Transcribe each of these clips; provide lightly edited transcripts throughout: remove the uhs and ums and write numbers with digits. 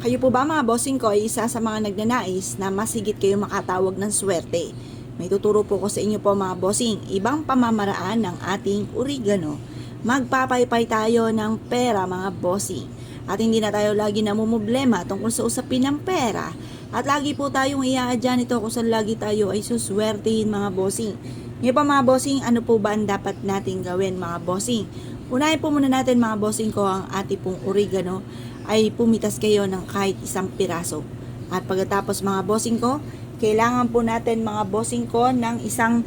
Kayo po ba mga bossing ko ay isa sa mga nagnanais na mas higit kayo makatawag ng swerte? May tuturo po ko sa inyo po mga bossing, ibang pamamaraan ng ating oregano. Magpapaypay tayo ng pera mga bossing. At hindi na tayo lagi namumblema tungkol sa usapin ng pera. At lagi po tayong iaadya nito kung saan lagi tayo ay suswertehin mga bossing. Ngayon pa mga bossing, ano po ba ang dapat nating gawin mga bossing? Unahin po muna natin mga bossing ko ang ating pong oregano ay pumitas kayo ng kahit isang piraso. At pagkatapos mga bossing ko, kailangan po natin mga bossing ko ng isang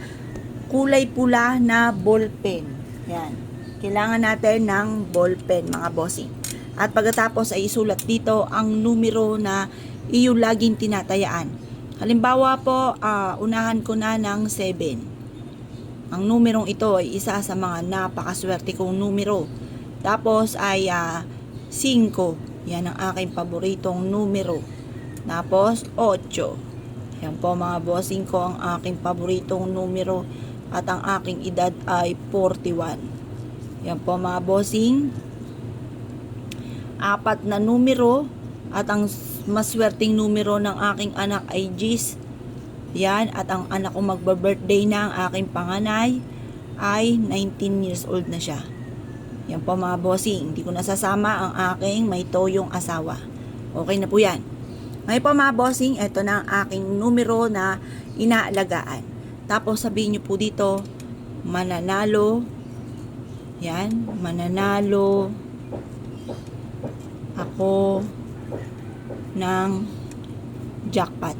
kulay pula na ballpen. Yan. Kailangan natin ng ballpen mga bossing. At pagkatapos ay isulat dito ang numero na iyo laging tinatayaan. Halimbawa po, unahan ko na ng 7. Ang numerong ito ay isa sa mga napakaswerte kong numero. Tapos ay 5. Yan ang aking paboritong numero. Tapos 8. Yan po mga bossing ko ang aking paboritong numero. At ang aking edad ay 41. Yan po mga bossing. 4 na numero. At ang maswerteng numero ng aking anak ay Gis. Yan. At ang anak ko magba-birthday na, ang aking panganay ay 19 years old na siya. Yan po mga bossing, hindi ko nasasama ang aking may toyong asawa. Okay na po yan. Ngayon po mga bossing, ito na ang aking numero na inaalagaan. Tapos sabihin nyo po dito, mananalo. Yan, mananalo ako ng jackpot.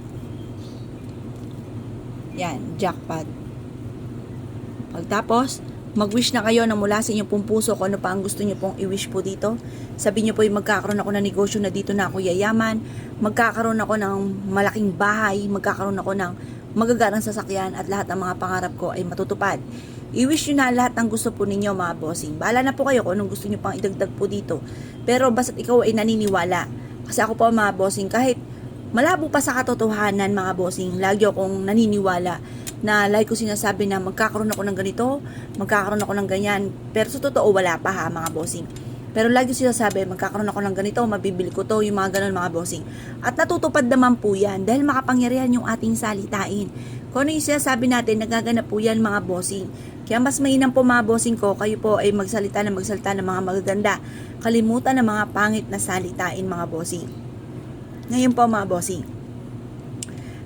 Yan, jackpot. Pagtapos, mag-wish na kayo na mula sa inyong pong puso kung ano pa ang gusto nyo pong i-wish po dito. Sabihin nyo po yung magkakaroon ako ng negosyo na dito na ako yayaman, magkakaroon ako ng malaking bahay, magkakaroon ako ng magagarang sasakyan at lahat ng mga pangarap ko ay matutupad. I-wish nyo na lahat ng gusto po ninyo mga bossing. Bahala na po kayo kung anong gusto nyo pang idagdag po dito. Pero basta't ikaw ay naniniwala. Kasi ako po mga bossing, kahit malabo pa sa katotohanan mga bossing, lagi akong naniniwala na like ko sinasabi na magkakaroon ako ng ganito, magkakaroon ako ng ganyan. Pero sa totoo wala pa ha mga bossing. Pero lagi sinasabi magkakaroon ako ng ganito, mabibili ko to, yung mga ganun mga bossing. At natutupad naman po yan dahil makapangyarihan yung ating salitain. Kung ano yung sinasabi natin, nagaganap po yan mga bossing. Kaya mas mainam po mga bossing ko, kayo po ay magsalita ng mga magaganda. Kalimutan ng mga pangit na salitain mga bossing. Ngayon po mga bossing,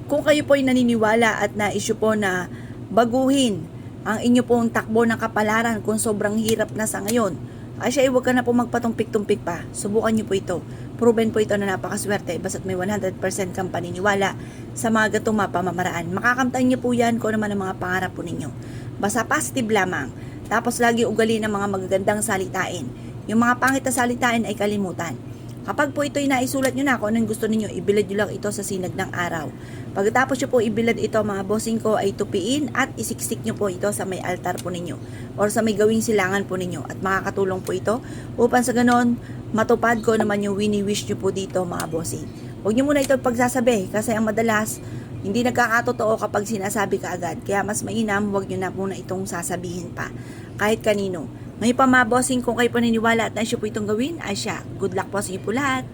kung kayo po ay naniniwala at na-issue po na baguhin ang inyo pong takbo ng kapalaran kung sobrang hirap na sa ngayon, ay siya huwag ka na po magpatumpik-tumpik pa. Subukan nyo po ito. Proven po ito na napakaswerte basta't may 100% kang paniniwala sa mga gatong pamamaraan. Makakamtan nyo po yan kung naman ang mga pangarap po ninyo. Basta positive lamang. Tapos lagi ugali ng mga magagandang salitain. Yung mga pangit na salitain ay kalimutan. Kapag po ito ay naisulat nyo na kung anong gusto ninyo, ibilad nyo lang ito sa sinag ng araw. Pagkatapos nyo po ibilad ito mga bossing ko ay tupiin at isiksik nyo po ito sa may altar po ninyo or sa may gawing silangan po ninyo at makakatulong po ito upang sa ganon matupad ko naman yung wini-wish nyo po dito mga bossing. Huwag nyo muna ito pagsasabi kasi ang madalas hindi nagkakatotoo kapag sinasabi ka agad. Kaya mas mainam huwag nyo na muna itong sasabihin pa kahit kanino. Ngayon pa mga bossing, kung kayo paniniwala at na-issue po itong gawin, ay siya. Good luck po sa inyo po lahat.